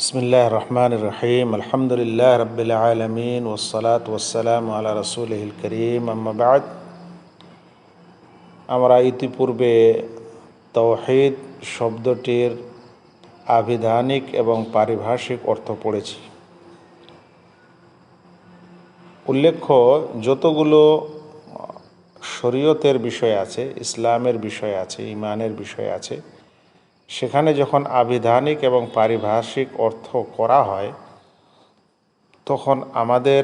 বিসমিল্লাহির রহমানির রহিম। আলহামদুলিল্লাহ রাব্বিল আলামিন ওয়াসসালাতু ওয়াসসালামু আলা রাসূলিহিল কারীম, আম্মা বা'দ। আমরা ইতিপূর্বে তাওহীদ শব্দটির আভিধানিক এবং পারিভাষিক অর্থ পড়েছি। উল্লেখ্য, যতগুলো শরীয়তের বিষয় আছে, ইসলামের বিষয় আছে, ঈমানের বিষয় আছে, সেখানে যখন আভিধানিক এবং পারিভাষিক অর্থ করা হয় তখন আমাদের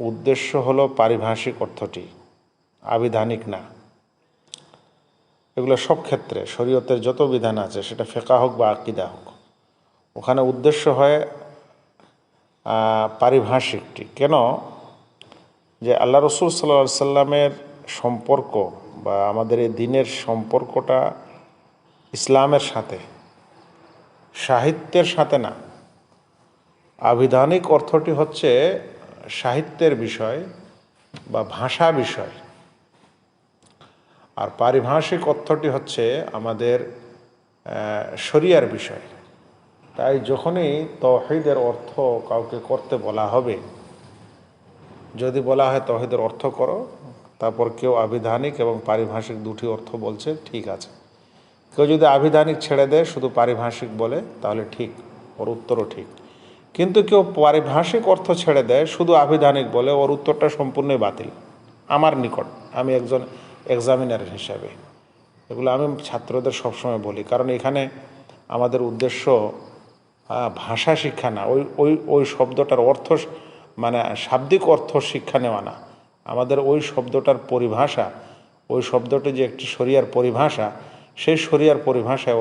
উদ্দেশ্য হলো পারিভাষিক অর্থটি, আভিধানিক না। এগুলো সব ক্ষেত্রে শরীয়তের যত বিধান আছে, সেটা ফিকহ হোক বা আকীদা হোক, ওখানে উদ্দেশ্য হয় পারিভাষিকটি। কেন? যে আল্লাহ রসুল সাল্লাল্লাহু আলাইহি সাল্লামের সম্পর্ক বা আমাদের এই দিনের সম্পর্কটা ইসলামের সাথে, সাহিত্যের সাথে না। আভিধানিক অর্থটি হচ্ছে সাহিত্যের বিষয় বা ভাষা বিষয়, আর পারিভাষিক অর্থটি হচ্ছে আমাদের শরিয়ার বিষয়। তাই যখনই তাওহীদের অর্থ কাউকে করতে বলা হবে, যদি বলা হয় তাওহীদের অর্থ করো, তারপর কেউ আভিধানিক এবং পারিভাষিক দুটি অর্থ বলছে, ঠিক আছে। কেউ যদি আভিধানিক ছেড়ে দেয়, শুধু পারিভাষিক বলে, তাহলে ঠিক, ওর উত্তরও ঠিক। কিন্তু কেউ পারিভাষিক অর্থ ছেড়ে দেয়, শুধু আভিধানিক বলে, ওর উত্তরটা সম্পূর্ণই বাতিল আমার নিকট। আমি একজন এক্সামিনার হিসাবে এগুলো আমি ছাত্রদের সবসময় বলি, কারণ এখানে আমাদের উদ্দেশ্য ভাষা শিক্ষা না, ওই শব্দটার অর্থ মানে শাব্দিক অর্থ শিক্ষা নেওয়া না। আমাদের ওই শব্দটার পরিভাষা, ওই শব্দটি যে একটি শরিয়ার পরিভাষা, সেই শরিয়ার পরিভাষায়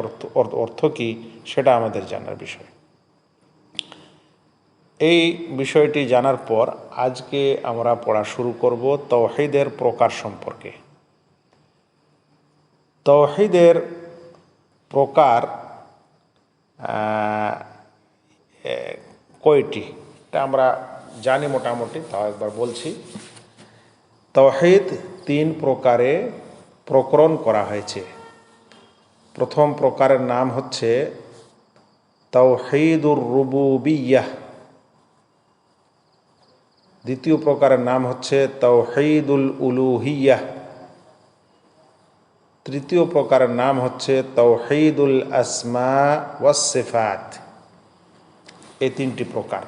অর্থ কী সেটা আমাদের জানার বিষয়। এই বিষয়টি জানার পর আজকে আমরা পড়া শুরু করব তাওহীদের প্রকার সম্পর্কে। তাওহীদের প্রকার কয়টি এটা আমরা জানি মোটামুটি, তাও একবার বলছি। তাওহীদ 3 প্রকারে প্রকরণ করা হয়েছে। প্রথম প্রকারের নাম হচ্ছে তাওহীদুর রুবুবিয়্যাহ, দ্বিতীয় প্রকারের নাম হচ্ছে তাওহীদুল উলুহিয়্যাহ, তৃতীয় প্রকারের নাম হচ্ছে তাওহীদুল আসমা ওয়াস সিফাত। এই 3টি প্রকার,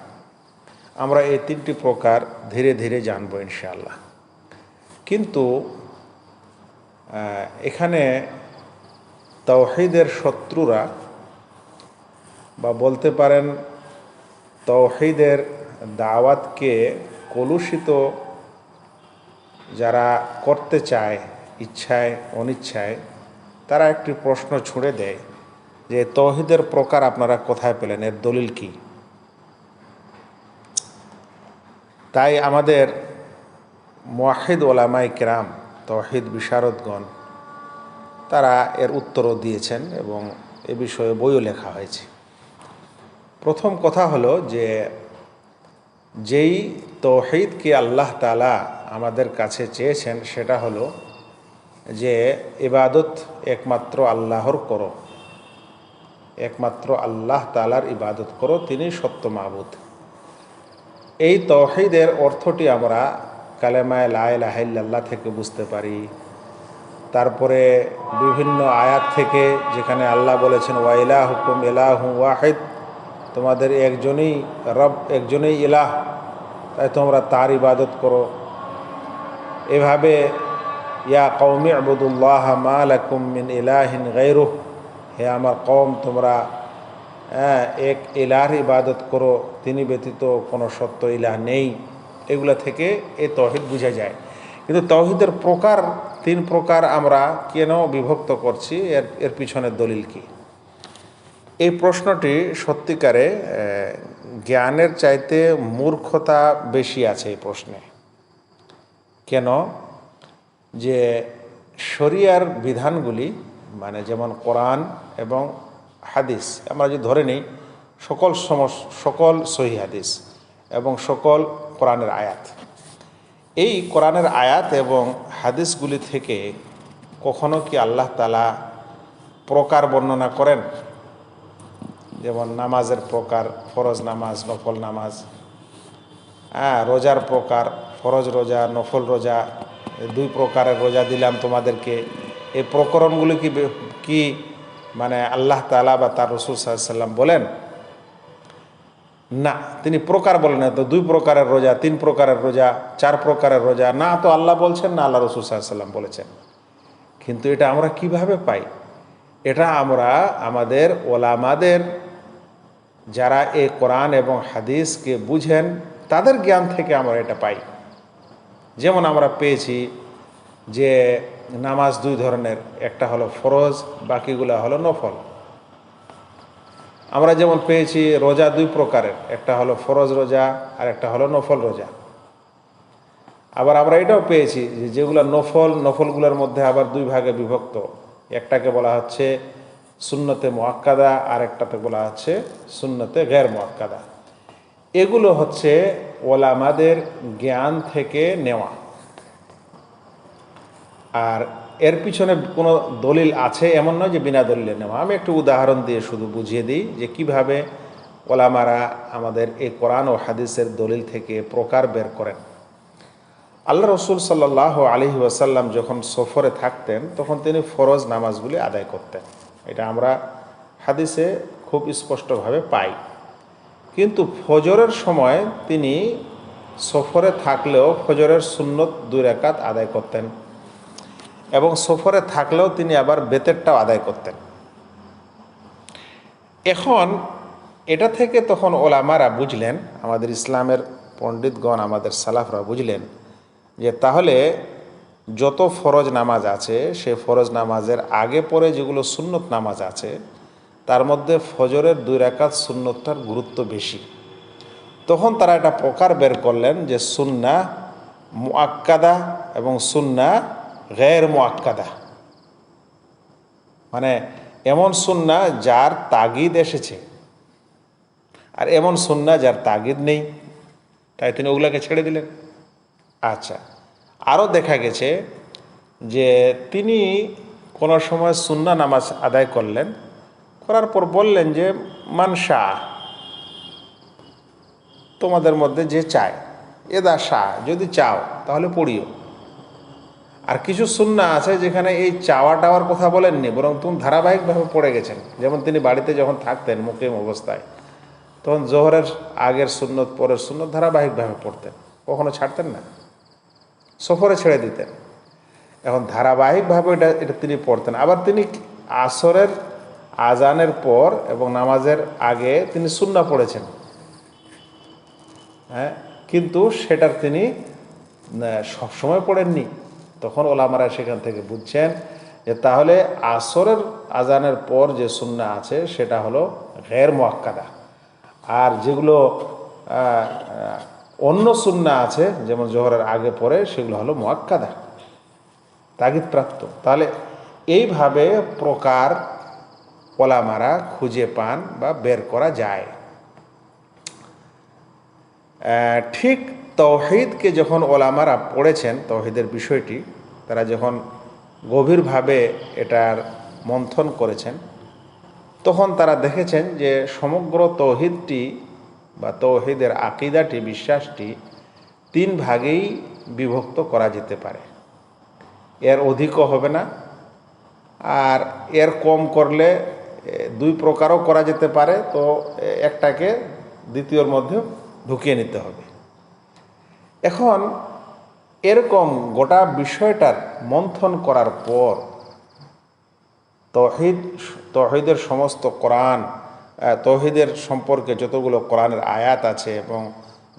আমরা এই 3টি প্রকার ধীরে ধীরে জানব ইনশাআল্লাহ। কিন্তু এখানে তাওহীদের শত্রুরা, বা বলতে পারেন তাওহীদের দাওয়াতকে কলুষিত যারা করতে চায়, ইচ্ছায় অনিচ্ছায়, তারা একটি প্রশ্ন ছুড়ে দেয় যে তাওহীদের প্রকার আপনারা কোথায় পেলেন, এর দলিল কি? তাই আমাদের মুওয়াহ্হিদ উলামায়ে কেরাম, তাওহীদ বিশারদগণ, তারা এর উত্তরও দিয়েছেন এবং এ বিষয়ে বইও লেখা হয়েছে। প্রথম কথা হলো যে যেই তাওহীদকে আল্লাহ তাআলা আমাদের কাছে চেয়েছেন, সেটা হলো যে ইবাদত একমাত্র আল্লাহর করো, একমাত্র আল্লাহ তাআলার ইবাদত করো, তিনি সত্য মাবুদ। এই তাওহীদের অর্থটি আমরা কালেমায়ে লা ইলাহা ইল্লাল্লাহ থেকে বুঝতে পারি। তারপরে বিভিন্ন আয়াত থেকে, যেখানে আল্লাহ বলেছেন ওয়া ইলাহুকুম ইলাহুন ওয়াহিদ, তোমাদের একজনই রব, একজনই ইলাহ, তাই তোমরা তার ইবাদত করো। এভাবে ইয়া কওমি ইবুদুল্লাহ মা লাকুম মিন ইলাহিন গায়রুহ, হে আমার কওম, তোমরা এক ইলাহর ইবাদত করো, তিনি ব্যতীত কোনো সত্য ইলাহ নেই। এগুলো থেকে এই তাওহীদ বোঝা যায়। কিন্তু তাওহীদের প্রকার 3 প্রকার আমরা কেন বিভক্ত করছি, এর পিছনের দলিল কি? এই প্রশ্নটি সত্যিকারে জ্ঞানের চাইতে মূর্খতা বেশি আছে এই প্রশ্নে। কেন? যে শরিয়ার বিধানগুলি, মানে যেমন কোরআন এবং হাদিস, আমরা যদি ধরে নিই সকল সহিহ হাদিস এবং সকল কোরআনের আয়াত, এই কোরআনের আয়াত এবং হাদিসগুলি থেকে কখনো কি আল্লাহ তাআলা প্রকার বর্ণনা করেন? যেমন নামাজের প্রকার, ফরজ নামাজ, নফল নামাজ, রোজার প্রকার, ফরজ রোজা, নফল রোজা, এই দুই প্রকারের রোজা দিলাম তোমাদেরকে। এই প্রকরণগুলি কি মানে আল্লাহ তাআলা বা তার রাসূল সাল্লাল্লাহু আলাইহি ওয়াসাল্লাম বলেন? না, তিনি প্রকার বলেন না। তো দুই প্রকারের রোজা, তিন প্রকারের রোজা, চার প্রকারের রোজা না তো আল্লাহ বলছেন, না আল্লাহ রাসূল সাল্লাল্লাহু আলাইহি ওয়াসাল্লাম বলেছেন। কিন্তু এটা আমরা কিভাবে পাই? এটা আমরা আমাদের ওলামাদের, যারা এই কোরআন এবং হাদিসকে বুঝেন, তাদের জ্ঞান থেকে আমরা এটা পাই। যেমন আমরা পেয়েছি যে নামাজ দুই ধরনের, একটা হলো ফরজ, বাকিগুলো হলো নফল। আমরা যেমন পেয়েছি রোজা দুই প্রকারের, একটা হলো ফরজ রোজা আর একটা হলো নফল রোজা। আবার আমরা এটাও পেয়েছি যে যেগুলো নফলগুলোর মধ্যে আবার দুই ভাগে বিভক্ত। একটাকে বলা হচ্ছে সুন্নতে মুআক্কাদা আর একটাতে বলা হচ্ছে সুন্নতে গैर মুআক্কাদা। এগুলো হচ্ছে ওলামাদের জ্ঞান থেকে নেওয়া। আর এর পিছনে কোনো দলিল আছে এমন নয় যে বিনা দলিলে নেওয়া। আমি একটু উদাহরণ দিয়ে শুধু বুঝিয়ে দিই যে কিভাবে ওলামারা আমাদের এই কোরআন ও হাদিসের দলিল থেকে প্রকার বের করেন। আল্লাহ রসুল সাল্লাল্লাহু আলাইহি ওয়াসাল্লাম যখন সফরে থাকতেন তখন তিনি ফরজ নামাজগুলি আদায় করতেন। এটা আমরা হাদিসে খুব স্পষ্টভাবে পাই। কিন্তু ফজরের সময় তিনি সফরে থাকলেও ফজরের সুন্নত 2 রাকাত আদায় করতেন, এবং সফরে থাকলেও তিনি আবার বেতেরটাও আদায় করতেন। এখন এটা থেকে তখন ওলামারা বুঝলেন, আমাদের ইসলামের পণ্ডিতগণ, আমাদের সালাফরা বুঝলেন যে তাহলে যত ফরজ নামাজ আছে সে ফরজ নামাজের আগে পরে যেগুলো সুন্নত নামাজ আছে তার মধ্যে ফজরের 2 রাকাত সুন্নতটার গুরুত্ব বেশি। তখন তারা এটা প্রকার বের করলেন যে সুন্নাহ মুআক্কাদা এবং সুন্নাহ গैर মুআক্কাদা। মানে এমন সুন্নাহ যার তাগিদ এসেছে আর এমন সুন্নাহ যার তাগিদ নেই, তাই তিনি ওগুলাকে ছেড়ে দিলেন। আচ্ছা, আরও দেখা গেছে যে তিনি কোনো সময় সুন্নাহ নামাজ আদায় করলেন, করার পর বললেন যে মানশা, তোমাদের মধ্যে যে চায়, এদা শাহ, যদি চাও তাহলে পড়িও। আর কিছু সুন্নাহ আছে যেখানে এই চাওয়া টাওয়ার কথা বলেননি, বরং তুমি ধারাবাহিকভাবে পড়ে গেছেন। যেমন তিনি বাড়িতে যখন থাকতেন মুকিম অবস্থায়, তখন জোহরের আগের সুন্নত পরের সুন্নত ধারাবাহিকভাবে পড়তেন, কখনো ছাড়তেন না, সফরে ছেড়ে দিতেন। এখন ধারাবাহিকভাবে এটা তিনি পড়তেন। আবার তিনি আসরের আজানের পর এবং নামাজের আগে তিনি সুন্নাহ পড়েছেন, হ্যাঁ, কিন্তু সেটার তিনি সবসময় পড়েননি। তখন ওলামারা সেখান থেকে বুঝছেন যে তাহলে আসরের আজানের পর যে সুন্নাহ আছে সেটা হলো গैर মুআক্কাদা, আর যেগুলো অন্য সুন্নাহ আছে যেমন জোহরের আগে পরে সেগুলো হলো মুআক্কাদা, তাগিদপ্রাপ্ত। তাহলে এইভাবে প্রকার ওলামারা খুঁজে পান বা বের করা যায়। ঠিক তাওহীদকে যখন ওলামারা পড়েছেন, তাওহীদের বিষয়টি তারা যখন গভীরভাবে এটার মন্থন করেছেন, তখন তারা দেখেছেন যে সমগ্র তাওহীদটি বা তাওহীদের আকীদাটি, বিশ্বাসটি 3 ভাগেই বিভক্ত করা যেতে পারে। এর অধিকও হবে না, আর এর কম করলে 2 প্রকারও করা যেতে পারে। তো একটাকে দ্বিতীয়র মধ্যে ঢুকিয়ে নিতে হবে। এখন এরকম বিষয়টার মন্থন করার পর তাওহীদের সমস্ত কোরআন, তাওহীদের সম্পর্কে যতগুলো কোরআনের আয়াত আছে এবং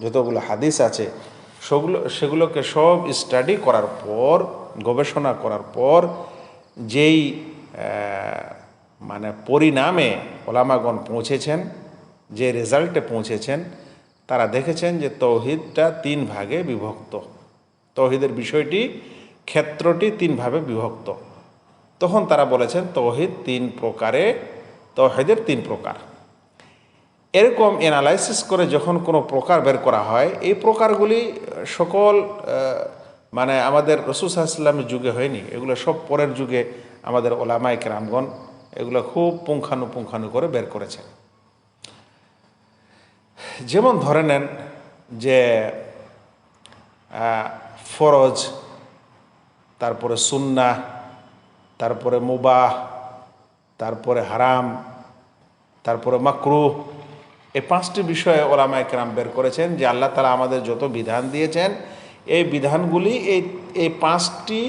যতগুলো হাদিস আছে সেগুলোকে সব স্টাডি করার পর, গবেষণা করার পর যেই মানে পরিণামে ওলামাগণ পৌঁছেছেন, যে রেজাল্টে পৌঁছেছেন, তারা দেখেছেন যে তাওহীদটা 3 ভাগে বিভক্ত। তাওহীদের বিষয়টি, ক্ষেত্রটি 3 ভাগে বিভক্ত। তখন তারা বলেছেন তাওহীদ 3 প্রকারে, তাওহীদের 3 প্রকার। এরকম অ্যানালাইসিস করে যখন কোনো প্রকার বের করা হয়, এই প্রকারগুলি সকল মানে আমাদের রাসূল সাল্লাল্লাহু আলাইহি ওয়াসাল্লামের যুগে হয়নি, এগুলো সব পরের যুগে আমাদের ওলামায়ে কেরামগণ এগুলো খুব পুঙ্খানু করে বের করেছেন। যেমন ধরে নেন যে ফরজ, তারপরে সুন্নাহ, তারপরে মুবাহ, তারপরে হারাম, তারপরে মাকরুহ, এই 5টি বিষয়ে ওলামায়ে কেরাম বের করেছেন যে আল্লাহ তাআলা আমাদের যত বিধান দিয়েছেন এই বিধানগুলি এই 5টি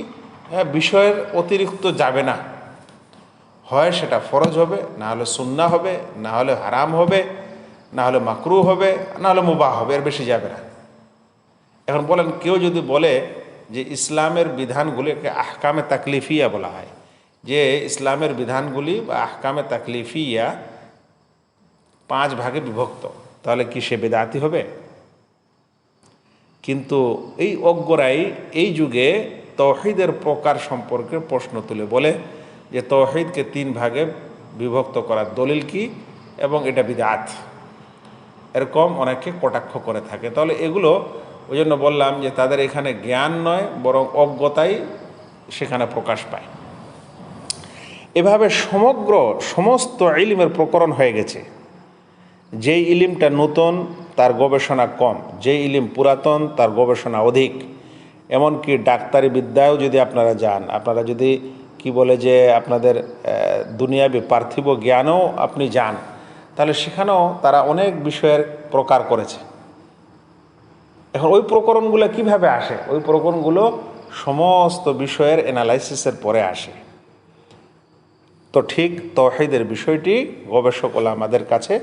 বিষয়ের অতিরিক্ত যাবে না। হয় সেটা ফরজ হবে, না হলে সুন্নাহ হবে, না হলে হারাম হবে, না হলে মাকরুহ হবে, না হলে মুবাহ হবে, এর বেশি যাবে না। এখন বলেন, কেউ যদি বলে যে ইসলামের বিধানগুলিকে আহকামে তাকলিফিয়া বলা হয়, যে ইসলামের বিধানগুলি বা আহকামে তাকলিফিয়া 5 ভাগে বিভক্ত, তাহলে কি সে বেদাতি হবে? কিন্তু এই অজ্ঞরাই এই যুগে তৌহিদের প্রকার সম্পর্কে প্রশ্ন তুলে বলে যে তৌহিদকে 3 ভাগে বিভক্ত করার দলিল কি এবং এটা বিদআত, এরকম অনেকে কটাক্ষ করে থাকে। তাহলে এগুলো ওই জন্য বললাম যে তাদের এখানে জ্ঞান নয়, বরং অজ্ঞতাই সেখানে প্রকাশ পায়। এভাবে সমস্ত ইলমের প্রকরণ হয়ে গেছে। যেই ইলিমটা নতুন তার গবেষণা কম, যেই ইলিম পুরাতন তার গবেষণা অধিক। এমনকি ডাক্তারি বিদ্যায়ও যদি আপনারা যান, আপনারা যদি কি বলে যে আপনাদের দুনিয়াবি পার্থিব জ্ঞানও আপনি যান, তাহলে সেখানেও তারা অনেক বিষয়ের প্রকার করেছে। এখন ওই প্রকরণগুলো কিভাবে আসে? ওই প্রকরণগুলো সমস্ত বিষয়ের অ্যানালাইসিসের পরে আসে। তো ঠিক তাওহীদের বিষয়টি গবেষক ওলামাদের কাছে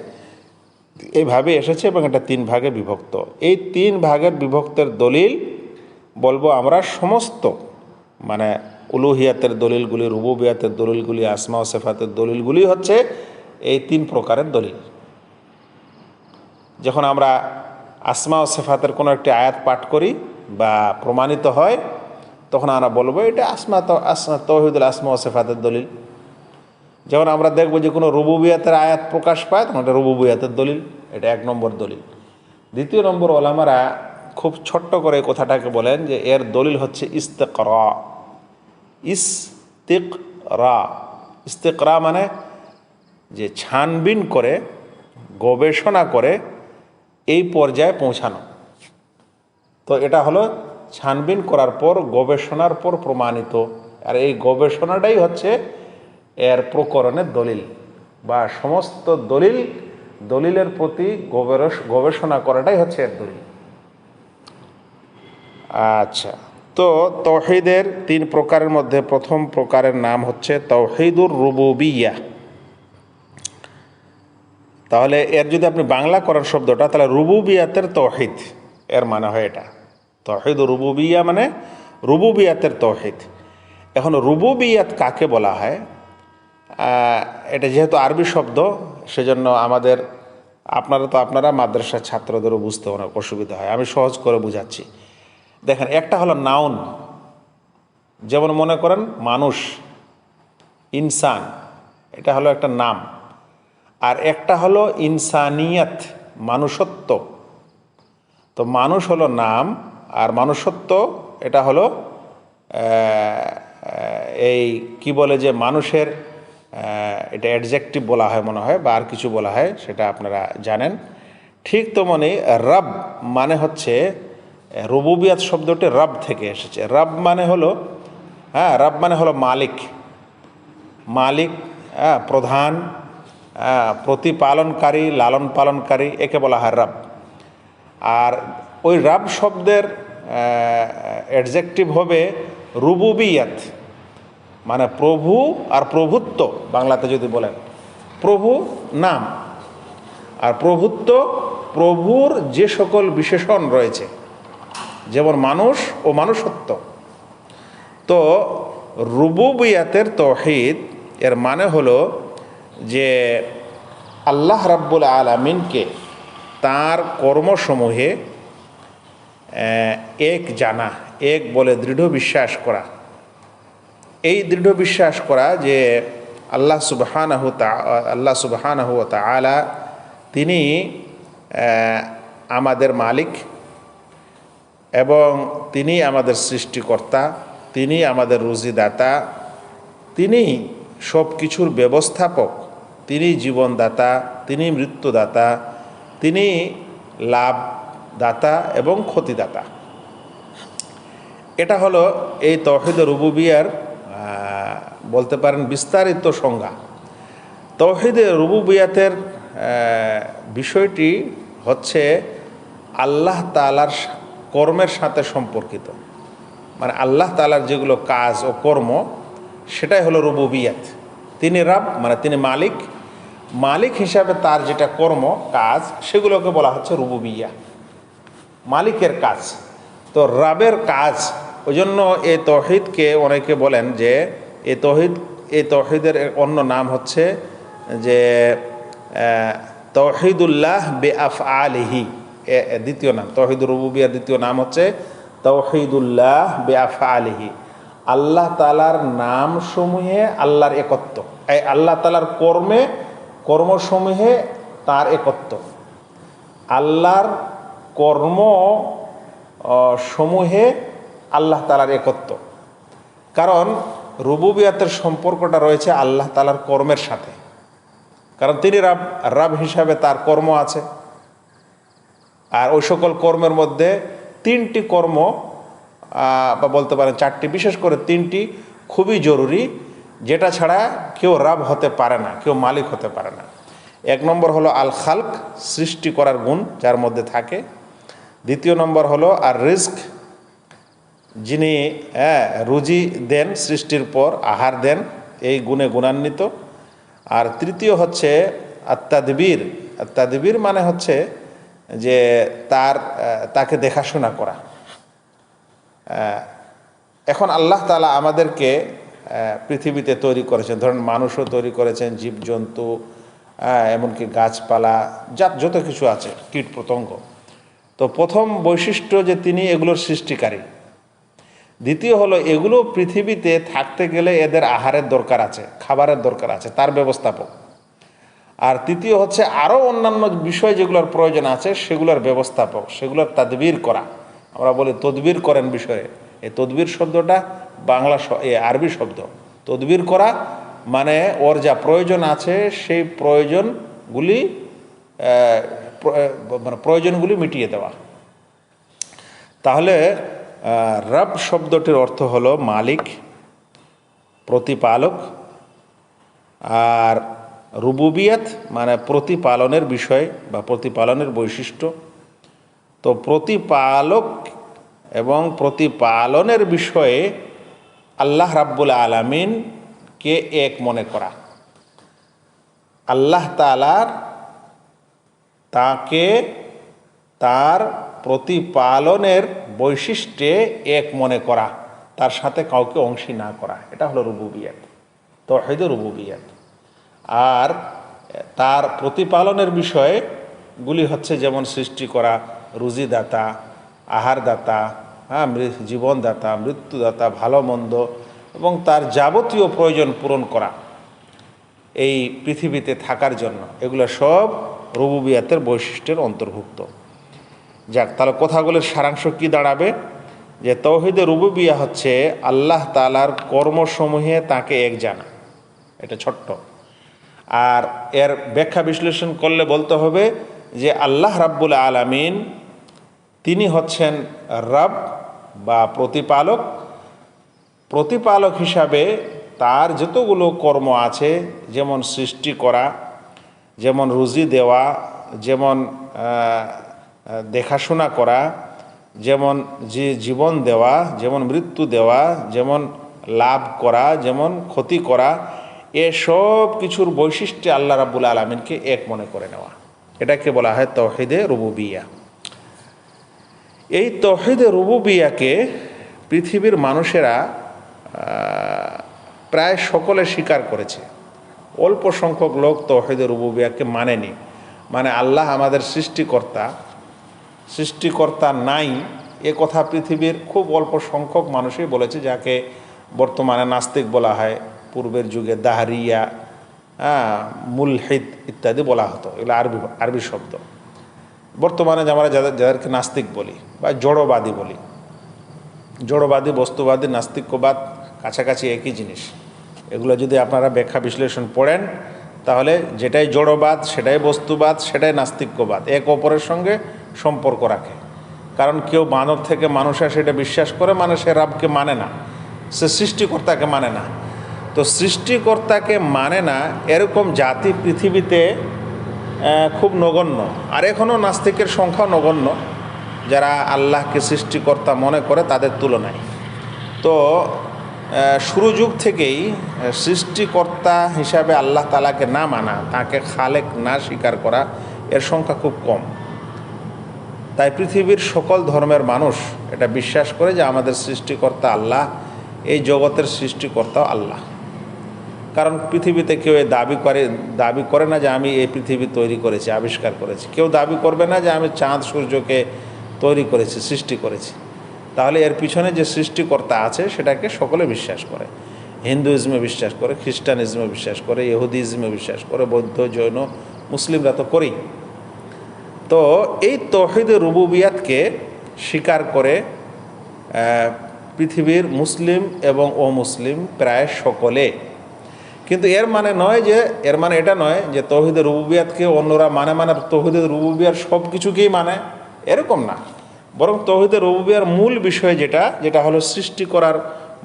এইভাবে এসেছে এবং এটা 3 ভাগে বিভক্ত। এই 3 ভাগের বিভক্তের দলিল বলবো আমরা সমস্ত, মানে উলুহিয়াতের দলিলগুলি, রুবুবিয়াতের দলিলগুলি, আসমা ও সিফাতের দলিলগুলি হচ্ছে এই 3 প্রকারের দলিল। যখন আমরা আসমা ও সিফাতের কোনো একটি আয়াত পাঠ করি বা প্রমাণিত হয়, তখন আমরা বলবো এটা তাওহীদুল আসমা ও সিফাতের দলিল। যখন আমরা দেখবো যে কোনো রুবুবিয়াতের আয়াত প্রকাশ পায়, তখন এটা রুবুবিয়াতের দলিল, এটা 1 নম্বর দলিল। 2 নম্বর ওলামারা খুব ছোট্ট করে কথাটাকে বলেন যে এর দলিল হচ্ছে ইস্তিকরা। ইস্তিকরা মানে যে ছানবিন করে, গবেষণা করে এই পর্যায়ে পৌঁছানো। তো এটা হলো ছানবিন করার পর, গবেষণার পর প্রমাণিত। আর এই গবেষণাটাই হচ্ছে এর প্রকরণের দলিল, বা সমস্ত দলিলের প্রতি গবেষণা করাটাই হচ্ছে এর দলিল। আচ্ছা, তো তাওহীদের 3 প্রকারের মধ্যে প্রথম প্রকারের নাম হচ্ছে তাওহীদুর রুবুবিয়্যাহ। তাহলে এর যদি আপনি বাংলা করার শব্দটা, তাহলে রুবুবিয়াতের তাওহীদ এর মানে হয় এটা। তাওহীদুর রুবুবিয়্যাহ মানে রুবুবিয়াতের তাওহীদ। এখন রুবুবিয়াত কাকে বলা হয়? এটা যেহেতু আরবি শব্দ, সেজন্য আপনারা মাদ্রাসার ছাত্রদেরও বুঝতে অনেক অসুবিধা হয়। আমি সহজ করে বুঝাচ্ছি। দেখেন, একটা হলো নাউন, যেমন মনে করেন মানুষ, ইনসান, এটা হলো একটা নাম। আর একটা হলো ইনসানিয়াত, মানুষত্ব। তো মানুষ হলো নাম, আর মানুষত্ব এটা হলো এই কি বলে যে মানুষের এটা অ্যাডজেক্টিভ বলা হয় মনে হয়, বা আর কিছু বলা হয়, সেটা আপনারা জানেন। ঠিক তেমনি রব মানে হচ্ছে, রুবুবিয়াত শব্দটি রব থেকে এসেছে। রব মানে হলো রব মানে হলো মালিক, প্রধান, প্রতিপালনকারী, লালন পালনকারী, একে বলা হয় রব। আর ওই রব শব্দের অ্যাডজেক্টিভ হবে রুবুবিয়াত, মানে প্রভু আর প্রভুত্ব। বাংলাতে যদি বলেন প্রভু নাম, আর প্রভুত্ব প্রভুর যে সকল বিশেষণ রয়েছে, যেমন মানুষ ও মানুষত্ব। তো রুবুবিয়াতের তাওহীদ এর মানে হলো যে আল্লাহ রাব্বুল আলামিনকে তার কর্মসমূহে এক জানা, এক বলে দৃঢ় বিশ্বাস করা। এই দৃঢ় বিশ্বাস করা যে আল্লাহ সুবহানাহু ওয়া তাআলা তিনি আমাদের মালিক, এবং তিনি আমাদের সৃষ্টিকর্তা, তিনি আমাদের রুজিদাতা, তিনি সব কিছুর ব্যবস্থাপক, তিনি জীবনদাতা, তিনি মৃত্যুদাতা, তিনি লাভদাতা এবং ক্ষতিদাতা। এটা হলো এই তাওহীদে রুবুবিয়ার বলতে পারেন বিস্তারিত সংজ্ঞা। তাওহীদে রুবুবিয়াতের বিষয়টি হচ্ছে আল্লাহ তাআলার কর্মের সাথে সম্পর্কিত, মানে আল্লাহ তাআলার যেগুলো কাজ ও কর্ম সেটাই হলো রুবুবিয়াত। তিনি রব, মানে তিনি মালিক, মালিক হিসাবে তার যেটা কর্ম কাজ সেগুলোকে বলা হচ্ছে রুবুবিয়া, মালিকের কাজ। তো রবের কাজ, ওই জন্য এই তাওহীদকে অনেকে বলেন যে এই তাওহীদের অন্য নাম হচ্ছে যে তাওহীদুল্লাহ বিআফআলিহি। দ্বিতীয় নাম তাওহীদুর রুবুবিয়ার দ্বিতীয় নাম হচ্ছে তাওহীদুল্লাহ বিআফআলিহি। আল্লাহ তাআলার নামসমূহে আল্লাহর একত্ব, এই আল্লাহ তাআলার কর্মসমূহে তার একত্ব, আল্লাহর কর্ম সমূহে আল্লাহ তাআলার একত্ব। কারণ রুবুবিয়াতের সম্পর্কটা রয়েছে আল্লাহ তাআলার কর্মের সাথে, কারণ তিনি রব হিসাবে তার কর্ম আছে। আর ওই সকল কর্মের মধ্যে তিনটি কর্ম বা বলতে পারেন চারটি, বিশেষ করে তিনটি খুবই জরুরি, যেটা ছাড়া কেউ রব হতে পারে না, কেউ মালিক হতে পারে না। এক নম্বর হলো আল খালক, সৃষ্টি করার গুণ যার মধ্যে থাকে। দ্বিতীয় নম্বর হলো আর রিজক, যিনি রুজি দেন, সৃষ্টির পর আহার দেন, এই গুণে গুণান্বিত। আর তৃতীয় হচ্ছে আত্মাদবীর। আত্মাদবীর মানে হচ্ছে যে তাকে দেখাশোনা করা। এখন আল্লাহ তাআলা আমাদেরকে পৃথিবীতে তৈরি করেছেন, ধরেন মানুষও তৈরি করেছেন, জীবজন্তু, এমনকি গাছপালা, যত কিছু আছে, কীট পতঙ্গ। তো প্রথম বৈশিষ্ট্য যে তিনি এগুলোর সৃষ্টিকারী। দ্বিতীয় হলো এগুলো পৃথিবীতে থাকতে গেলে এদের আহারের দরকার আছে, খাবারের দরকার আছে, তার ব্যবস্থাপক। আর তৃতীয় হচ্ছে আরও অন্যান্য বিষয় যেগুলোর প্রয়োজন আছে সেগুলোর ব্যবস্থাপক, সেগুলোর তাদবীর করা। আমরা বলি তদবির করেন বিষয়ে, এই তদবির শব্দটা বাংলা আরবি শব্দ। তদবির করা মানে ওর যা প্রয়োজন আছে সেই প্রয়োজনগুলি মিটিয়ে দেওয়া। তাহলে রব শব্দটির অর্থ হলো মালিক, প্রতিপালক। আর রুবুবিয়াত মানে প্রতিপালনের বিষয় বা প্রতিপালনের বৈশিষ্ট্য। তো প্রতিপালক এবং প্রতিপালনের বিষয়ে আল্লাহ রাব্বুল আলামিনকে এক মনে করা, আল্লাহ তাআলার তাকে তার প্রতিপালনের বৈশিষ্ট্যে এক মনে করা, তার সাথে কাউকে অংশী না করা, এটা হলো রুবুবিয়াত, তাওহীদুর রুবুবিয়াত। আর তার প্রতিপালনের বিষয়গুলি হচ্ছে যেমন সৃষ্টি করা, রুজিদাতা, আহারদাতা, জীবনদাতা, মৃত্যুদাতা, ভালো মন্দ এবং তার যাবতীয় প্রয়োজন পূরণ করা এই পৃথিবীতে থাকার জন্য, এগুলো সব রুবুবিয়াতের বৈশিষ্ট্যের অন্তর্ভুক্ত। যাক, তাহলে কথাগুলোর সারাংশ কি দাঁড়াবে? যে তাওহীদে রুবুবিয়া হচ্ছে আল্লাহ তাআলার কর্মসমূহে তাকে এক জানা, এটা ছোট্ট। আর এর ব্যাখ্যা বিশ্লেষণ করলে বলতে হবে যে আল্লাহ রাব্বুল আলামিন তিনি হচ্ছেন রব বা প্রতিপালক। প্রতিপালক হিসাবে তার যতগুলো কর্ম আছে, যেমন সৃষ্টি করা, যেমন রুজি দেওয়া, যেমন দেখাশোনা করা, যেমন জীবন দেওয়া, যেমন মৃত্যু দেওয়া, যেমন লাভ করা, যেমন ক্ষতি করা, এসব কিছুর বৈশিষ্ট্যে আল্লাহ রাব্বুল আলামিনকে এক মনে করে নেওয়া, এটাকে বলা হয় তাওহীদে রুবুবিয়া। এই তাওহীদে রুবুবিয়াকে পৃথিবীর মানুষেরা প্রায় সকলে স্বীকার করেছে, অল্প সংখ্যক লোক তাওহীদে রুবুবিয়াকে মানেনি। মানে আল্লাহ আমাদের সৃষ্টিকর্তা নাই এ কথা পৃথিবীর খুব অল্প সংখ্যক মানুষই বলেছে, যাকে বর্তমানে নাস্তিক বলা হয়, পূর্বের যুগে দাহরিয়া, মুলহিদ ইত্যাদি বলা হতো, এগুলো আরবি শব্দ। বর্তমানে আমরা যাদেরকে নাস্তিক বলি বা জড়বাদী বলি, জড়বাদী, বস্তুবাদী, নাস্তিক্যবাদ কাছাকাছি একই জিনিস। এগুলো যদি আপনারা ব্যাখ্যা বিশ্লেষণ পড়েন তাহলে যেটাই জড়বাদ, সেটাই বস্তুবাদ, সেটাই নাস্তিক্যবাদ, এক অপরের সঙ্গে সম্পর্ক রাখে। কারণ কেউ বানর থেকে মানুষ আসে এটা বিশ্বাস করে, মানে সে রাবকে মানে না, সে সৃষ্টিকর্তাকে মানে না। তো সৃষ্টিকর্তাকে মানে না এরকম জাতি পৃথিবীতে খুব নগণ্য, আর এখনও নাস্তিকের সংখ্যা নগণ্য যারা আল্লাহকে সৃষ্টিকর্তা মনে করে তাদের তুলনায়। তো শুরু যুগ থেকেই সৃষ্টিকর্তা হিসাবে আল্লাহ তাআলাকে না মানা, তাকে খালেক না স্বীকার করা, এর সংখ্যা খুব কম। তাই পৃথিবীর সকল ধর্মের মানুষ এটা বিশ্বাস করে যে আমাদের সৃষ্টিকর্তা আল্লাহ, এই জগতের সৃষ্টিকর্তাও আল্লাহ। কারণ পৃথিবীতে কেউ দাবি করে না যে আমি এই পৃথিবী তৈরি করেছি, আবিষ্কার করেছি। কেউ দাবি করবে না যে আমি চাঁদ সূর্যকে তৈরি করেছি, সৃষ্টি করেছি। তাহলে এর পিছনে যে সৃষ্টিকর্তা আছে সেটাকে সকলে বিশ্বাস করে। হিন্দুইজমে বিশ্বাস করে, খ্রিস্টানিজমে বিশ্বাস করে, ইহুদিজমে বিশ্বাস করে, বৌদ্ধ, জৈন, মুসলিমরা তো করেই। তো এই তৌহিদ রুবুবিয়াতকে স্বীকার করে পৃথিবীর মুসলিম এবং অমুসলিম প্রায় সকলে। কিন্তু এর মানে এটা নয় যে তৌহিদ রুবুবিয়াতকে অন্যরা মানে তৌহিদ রুবুবিয়ার সব কিছুকেই মানে, এরকম না। বরং তৌহিদ রুবুবিয়ার মূল বিষয় যেটা হলো সৃষ্টি করার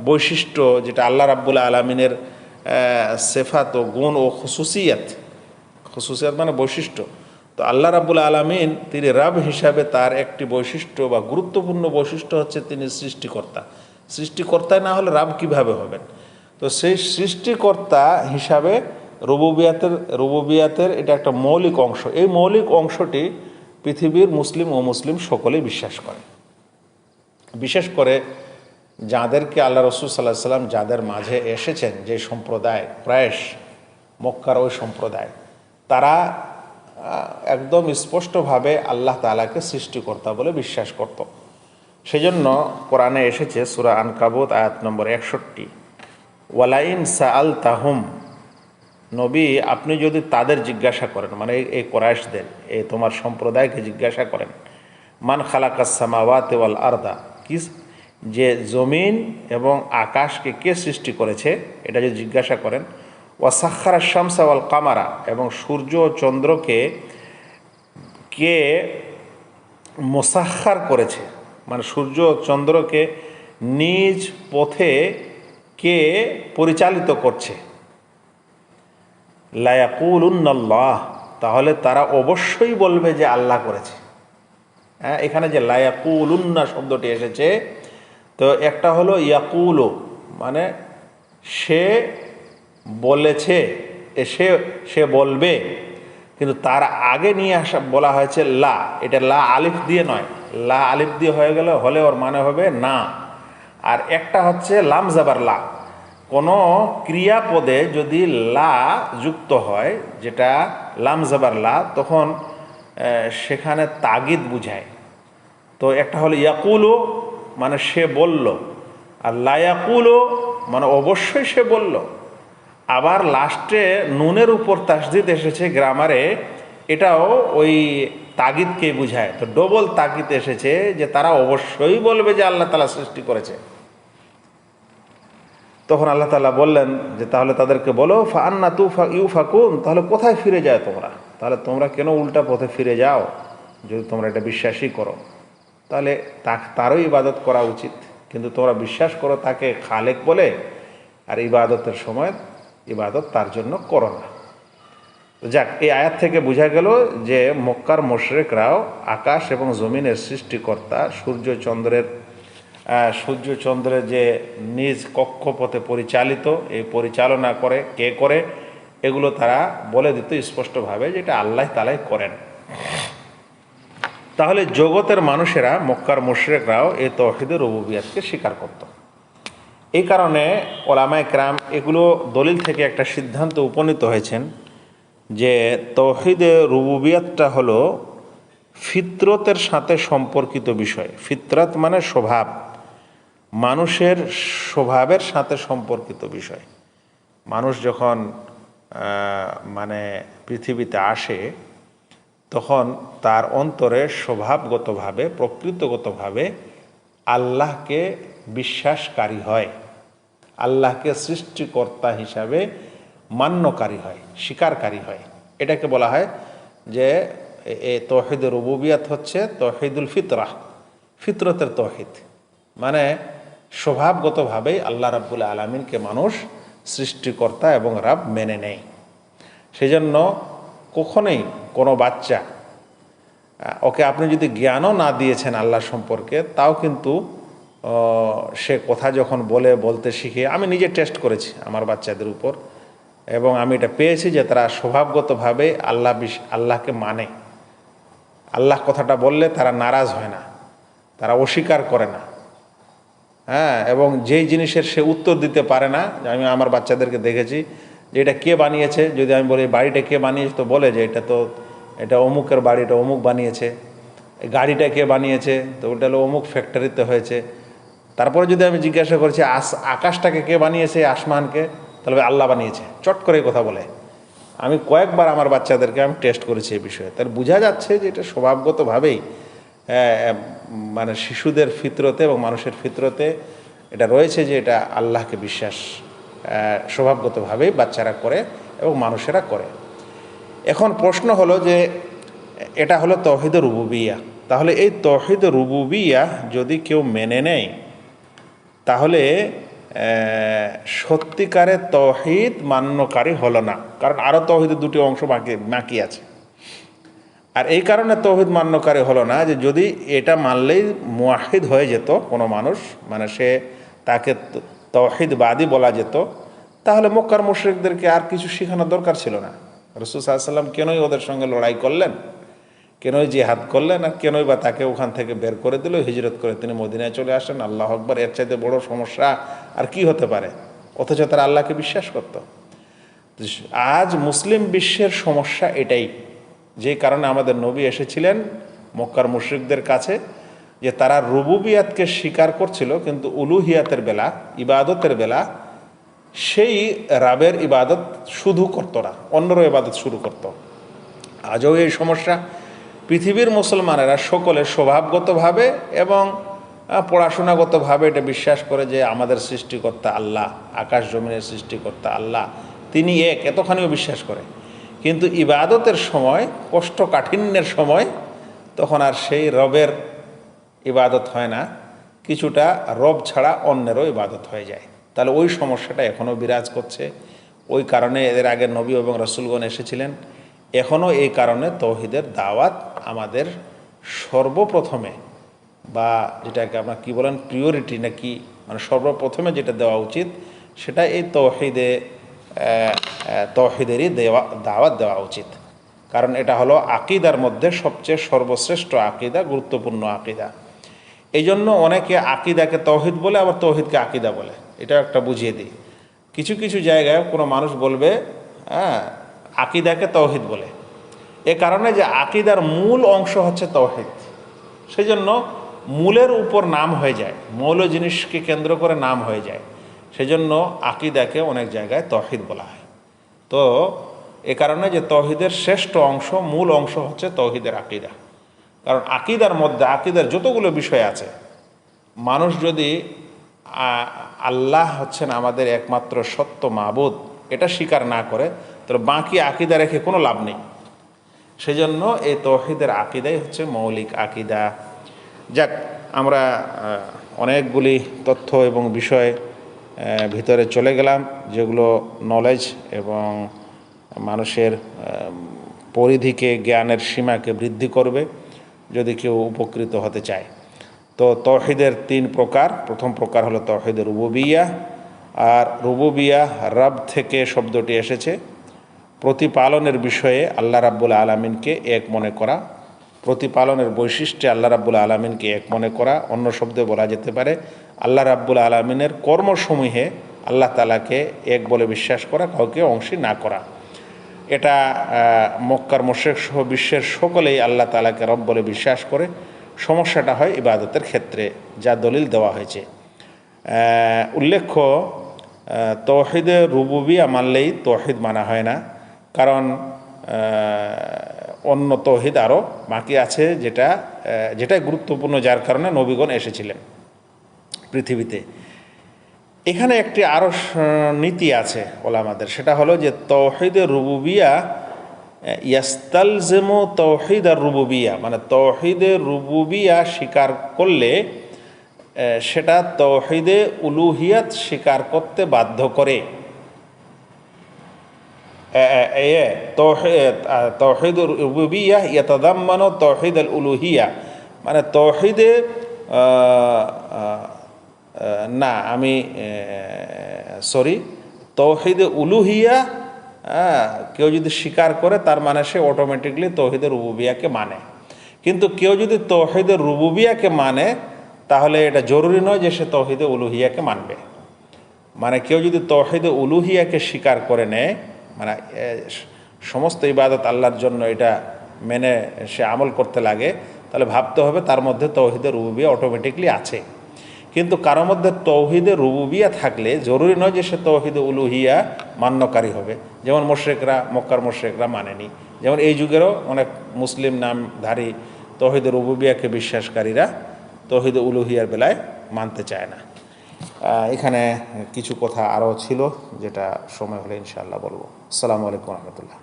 বৈশিষ্ট্য, যেটা আল্লাহ রাব্বুল আলামিনের সিফাত ও গুণ ও খুসুসিয়াত মানে বৈশিষ্ট্য। তো আল্লাহ রাব্বুল আলামিন তিনি রাব হিসাবে তার একটি বৈশিষ্ট্য বা গুরুত্বপূর্ণ বৈশিষ্ট্য হচ্ছে তিনি সৃষ্টিকর্তা। সৃষ্টিকর্তায় না হলে রাব কিভাবে হবেন? তো সেই সৃষ্টিকর্তা হিসাবে রুবুবিয়াতের এটা একটা মৌলিক অংশ। এই মৌলিক অংশটি পৃথিবীর মুসলিম ও মুসলিম সকলেই বিশ্বাস করে। বিশেষ করে যাদেরকে আল্লাহ রাসূল সাল্লাল্লাহু আলাইহি সাল্লাম যাদের মাঝে এসেছেন, যে সম্প্রদায় কুরাইশ, মক্কার ওই সম্প্রদায়, তারা একদম স্পষ্টভাবে আল্লাহ তাআলাকে সৃষ্টিকর্তা বলে বিশ্বাস করত। সেজন্য কোরআনে এসেছে সূরা আনকাবুত আয়াত নম্বর 61, ওয়ালাইন সাআলতাহুম, নবী আপনি যদি তাদের জিজ্ঞাসা করেন, মানে এই কুরাইশদের, এই তোমার সম্প্রদায়কে জিজ্ঞাসা করেন, মান খালাকাস সামাওয়াতি ওয়াল আরদা, কি যে জমিন এবং আকাশকে কে সৃষ্টি করেছে, এটা যদি জিজ্ঞাসা করেন, ওয়া সাখখারাশ শামসা ওয়াল কামারা, এবং সূর্য ও চন্দ্রকে কে মুসাখখার করেছে, মানে সূর্য ও চন্দ্রকে নিজ পথে কে পরিচালিত করছে, লা ইয়াকুলুন্নাল্লাহ, তাহলে তারা অবশ্যই বলবে যে আল্লাহ করেছে। হ্যাঁ, এখানে যে লা ইয়াকুলুন্না শব্দটি এসেছে, তো একটা হলো ইয়াকুলু, মানে সে বলেছে, সে বলবে, কিন্তু তার আগে নিয়ে বলা হয়েছে লা, এটা লা আলিফ দিয়ে নয়, লা আলিফ দিয়ে হলে ওর মানে হবে না। আর একটা হচ্ছে লাম জাবার লা, কোনো ক্রিয়াপদে যদি লা যুক্ত হয়, যেটা লাম জাবার লা, তখন সেখানে তাগিদ বুঝায়। তো একটা হলো ইয়াকুলু, মানে সে বলল, আর লা ইয়াকুলু মানে অবশ্যই সে বলল। আবার লাস্টে নুনের উপর তাসদিদ এসেছে গ্রামারে, এটাও ওই তাগিদকে বুঝায়। তো ডবল তাগিদ এসেছে যে তারা অবশ্যই বলবে যে আল্লাহ তাআলা সৃষ্টি করেছে। তখন আল্লাহ তাআলা বললেন যে তাহলে তাদেরকে বলো, ফাআন্না ইউফাকুন, তাহলে কোথায় ফিরে যায় তোমরা? তাহলে তোমরা কেন উল্টা পথে ফিরে যাও? যদি তোমরা এটা বিশ্বাসই করো, তাহলে তারও ইবাদত করা উচিত। কিন্তু তোমরা বিশ্বাস করো তাকে খালেক বলে, আর ইবাদতের সময় ইবাদত তার জন্য করো না। যাক, এই আয়াত থেকে বোঝা গেল যে মক্কার মুশরিকরাও আকাশ এবং জমিনের সৃষ্টিকর্তা, সূর্যচন্দ্রের যে নিজ কক্ষপথে পরিচালিত, এই পরিচালনা করে কে করে, এগুলো তারা বলে দিত স্পষ্টভাবে যে এটা আল্লাহ তাআলাই করেন। তাহলে জগতের মানুষেরা, মক্কার মুশরিকরাও এই তাওহীদের রুবুবিয়তকে স্বীকার করত। এই কারণে ওলামায়ে কেরাম এগুলো দলিল থেকে একটা সিদ্ধান্ত উপনীত হয়েছেন যে তাওহীদে রুবুবিয়তটা হলো ফিতরতের সাথে সম্পর্কিত বিষয়। ফিতরত মানে স্বভাব, মানুষের স্বভাবের সাথে সম্পর্কিত বিষয়। মানুষ যখন মানে পৃথিবীতে আসে, তখন তার অন্তরে স্বভাবগতভাবে, প্রকৃতিগতভাবে আল্লাহকে বিশ্বাসকারী হয়, আল্লাহকে সৃষ্টিকর্তা হিসাবে মান্যকারী হয়, স্বীকারকারী হয়। এটাকে বলা হয় যে এই তৌহিদ রুবুবিয়াত হচ্ছে তৌহিদুল ফিতরাহ, ফিতরতের তৌহিদ, মানে স্বভাবগতভাবেই আল্লাহ রাব্বুল আলামিনকে মানুষ সৃষ্টিকর্তা এবং রাব মেনে নেয়। সেজন্য কখনোই কোনো বাচ্চা, ওকে আপনি যদি জ্ঞানও না দিয়েছেন আল্লাহ সম্পর্কে, তাও কিন্তু সে কথা যখন বলতে শিখে, আমি নিজে টেস্ট করেছি আমার বাচ্চাদের উপর, এবং আমি এটা পেয়েছি যে তারা স্বভাবগতভাবে আল্লাহকে মানে। আল্লাহ কথাটা বললে তারা নারাজ হয় না, তারা অস্বীকার করে না। হ্যাঁ, এবং যেই জিনিসের সে উত্তর দিতে পারে না, আমি আমার বাচ্চাদেরকে দেখেছি যে এটা কে বানিয়েছে, যদি আমি বলি বাড়িটা কে বানিয়েছে, তো বলে যে এটা অমুকের বাড়ি, এটা অমুক বানিয়েছে। গাড়িটা কে বানিয়েছে, তো ওটা হলো অমুক ফ্যাক্টরিতে হয়েছে। তারপরে যদি আমি জিজ্ঞাসা করছি আকাশটাকে কে বানিয়েছে, আসমানকে, তাহলে আল্লাহ বানিয়েছে, চট করে কথা বলে। আমি কয়েকবার আমার বাচ্চাদেরকে আমি টেস্ট করেছি এই বিষয়ে, তার বোঝা যাচ্ছে যে এটা স্বভাবগতভাবেই মানে শিশুদের ফিতরতে এবং মানুষের ফিতরতে এটা রয়েছে যে এটা আল্লাহকে বিশ্বাস স্বভাবগতভাবেই বাচ্চারা করে এবং মানুষেরা করে। এখন প্রশ্ন হলো যে এটা হলো তৌহিদ রুবুবিয়া, তাহলে এই তৌহিদ রুবুবিয়া যদি কেউ মেনে নেয়, তাহলে সত্যিকারে তৌহিদ মান্যকারী হলো না, কারণ আরও তৌহিদের দুটি অংশ বাকি আছে। আর এই কারণে তৌহিদ মান্যকারী হলো না যে যদি এটা মানলেই মুয়াহিদ হয়ে যেত কোনো মানুষ, মানে তাকে তৌহিদবাদী বলা যেত, তাহলে মক্কার মুশরিকদেরকে আর কিছু শেখানোর দরকার ছিল না। রাসূল সাল্লাল্লাহু আলাইহি ওয়াসাল্লাম কেনই ওদের সঙ্গে লড়াই করলেন, কেনই জিহাদ করলেন, আর কেনই বা তাকে ওখান থেকে বের করে দিল, হিজরত করে তিনি মদিনায় চলে আসেন। আল্লাহ আকবার, এর চাইতে বড় সমস্যা আর কি হতে পারে? অথচ তারা আল্লাহকে বিশ্বাস করত। আজ মুসলিম বিশ্বের সমস্যা এটাই, যে কারণে আমাদের নবী এসেছিলেন মক্কার মুশরিকদের কাছে, যে তারা রুবুবিয়াতকে স্বীকার করছিল, কিন্তু উলুহিয়াতের বেলা, ইবাদতের বেলা সেই রাবের ইবাদত শুধু করতো না, অন্যরও ইবাদত শুরু করত। আজও এই সমস্যা। পৃথিবীর মুসলমানেরা সকলে স্বভাবগতভাবে এবং পড়াশোনাগতভাবে এটা বিশ্বাস করে যে আমাদের সৃষ্টিকর্তা আল্লাহ, আকাশ জমিনের সৃষ্টিকর্তা আল্লাহ, তিনি এক, এতখানিও বিশ্বাস করে। কিন্তু ইবাদতের সময়, কষ্টকাঠিন্যের সময়, তখন আর সেই রবের ইবাদত হয় না, কিছুটা রব ছাড়া অন্যেরও ইবাদত হয়ে যায়। তাহলে ওই সমস্যাটা এখনও বিরাজ করছে। ওই কারণে এদের আগে নবী এবং রাসূলগণ এসেছিলেন। এখনও এই কারণে তৌহিদের দাওয়াত আমাদের সর্বপ্রথমে, বা যেটাকে আপনার কী বলেন, প্রিয়রিটি নাকি, মানে সর্বপ্রথমে যেটা দেওয়া উচিত, সেটা এই তৌহিদেরই দাওয়াত দেওয়া উচিত। কারণ এটা হলো আকিদার মধ্যে সবচেয়ে সর্বশ্রেষ্ঠ আকিদা, গুরুত্বপূর্ণ আকিদা। এই জন্য অনেকে আকিদাকে তৌহিদ বলে, আবার তৌহিদকে আকিদা বলে। এটা একটা বুঝিয়ে দিই। কিছু কিছু জায়গায় কোনো মানুষ বলবে আকিদাকে তৌহিদ বলে, এ কারণে যে আকিদার মূল অংশ হচ্ছে তৌহিদ, সেই জন্য মূলের উপর নাম হয়ে যায়, মৌল জিনিসকে কেন্দ্র করে নাম হয়ে যায়, সেজন্য আকিদাকে অনেক জায়গায় তৌহিদ বলা হয়। তো এ কারণে যে তৌহিদের শ্রেষ্ঠ অংশ, মূল অংশ হচ্ছে তৌহিদের আকিদা। কারণ আকিদার মধ্যে, আকিদার যতগুলো বিষয় আছে, মানুষ যদি আল্লাহ হচ্ছেন আমাদের একমাত্র সত্য মাবুদ এটা স্বীকার না করে, তাহলে বাকি আকিদা রেখে কোনো লাভ নেই। সেজন্য এই তৌহিদের আকিদাই হচ্ছে মৌলিক আকিদা। যাক, আমরা অনেকগুলি তথ্য এবং বিষয় ভিতরে চলে গেলাম, যেগুলো নলেজ এবং মানুষের পরিধিকে, জ্ঞানের সীমাকে বৃদ্ধি করবে যদি কেউ উপকৃত হতে চায়। তো তৌহিদের 3 প্রকার। প্রথম প্রকার হলো তৌহিদের রুবুবিয়া। আর রুবুবিয়া রব থেকে শব্দটি এসেছে, প্রতিপালনের বিষয়ে আল্লাহ রাব্বুল আলামিনকে এক মনে করা, প্রতিপালনের বৈশিষ্ট্যে আল্লাহ রাব্বুল আলামিনকে এক মনে করা। অন্য শব্দে বলা যেতে পারে আল্লাহ রাব্বুল আলামিনের কর্মসমূহে আল্লাহ তাআলাকে এক বলে বিশ্বাস করা, কাউকে অংশী না করা। এটা মক্কার মুশরিক সহ বিশ্বের সকলেই আল্লাহ তাআলাকে রব বলে বিশ্বাস করে। সমস্যাটা হয় ইবাদতের ক্ষেত্রে, যা দলিল দেওয়া হয়েছে। উল্লেখ্য, তৌহিদে রুবুবিয়া মানলেই তৌহিদ মানা হয় না, কারণ অন্য তৌহিদ আরও বাকি আছে, যেটাই গুরুত্বপূর্ণ, যার কারণে নবীগণ এসেছিলেন পৃথিবীতে। এখানে একটি আরও নীতি আছে ওলামাদের, সেটা হলো যে তৌহিদে রুবুবিয়া ইয়াস্তালজিমু তাওহীদ আর রুবুবিয়া, মানে তাওহীদে রুবুবিয়া স্বীকার করলে সেটা তাওহীদে উলুহিয়াত স্বীকার করতে বাধ্য করে। তাওহীদ রুবুবিয়া ইয়াতাদাম্মানু তাওহীদ আল উলুহিয়া, মানে তাওহীদে না আমি সরি তাওহীদে উলুহিয়া কেউ যদি স্বীকার করে তার মানে সে অটোমেটিকলি তাওহীদে রুবুবিয়াকে মানে। কিন্তু কেউ যদি তাওহীদে রুবুবিয়াকে মানে তাহলে এটা জরুরি নয় যে সে তাওহীদে উলুহিয়াকে মানবে। মানে কেউ যদি তাওহীদে উলুহিয়াকে স্বীকার করে নেয়, মানে সমস্ত ইবাদত আল্লাহর জন্য এটা মেনে সে আমল করতে লাগে, তাহলে ভাবতে হবে তার মধ্যে তাওহীদে রুবুবিয়া অটোমেটিকলি আছে। কিন্তু কারোর মধ্যে তাওহীদে রুবুবিয়া থাকলে জরুরি নয় যে সে তাওহীদে উলুহিয়া মান্যকারী হবে। যেমন মুশরিকরা, মক্কার মুশরিকরা মানেনি, যেমন এই যুগেরও অনেক মুসলিম নামধারী তাওহীদে রুবুবিয়াকে বিশ্বাসকারীরা তাওহীদে উলুহিয়ার বেলায় মানতে চায় না। এখানে কিছু কথা আরও ছিল, যেটা সময় হলে ইনশাআল্লাহ বলবো। আসসালামু আলাইকুম রহমতুল্লাহ।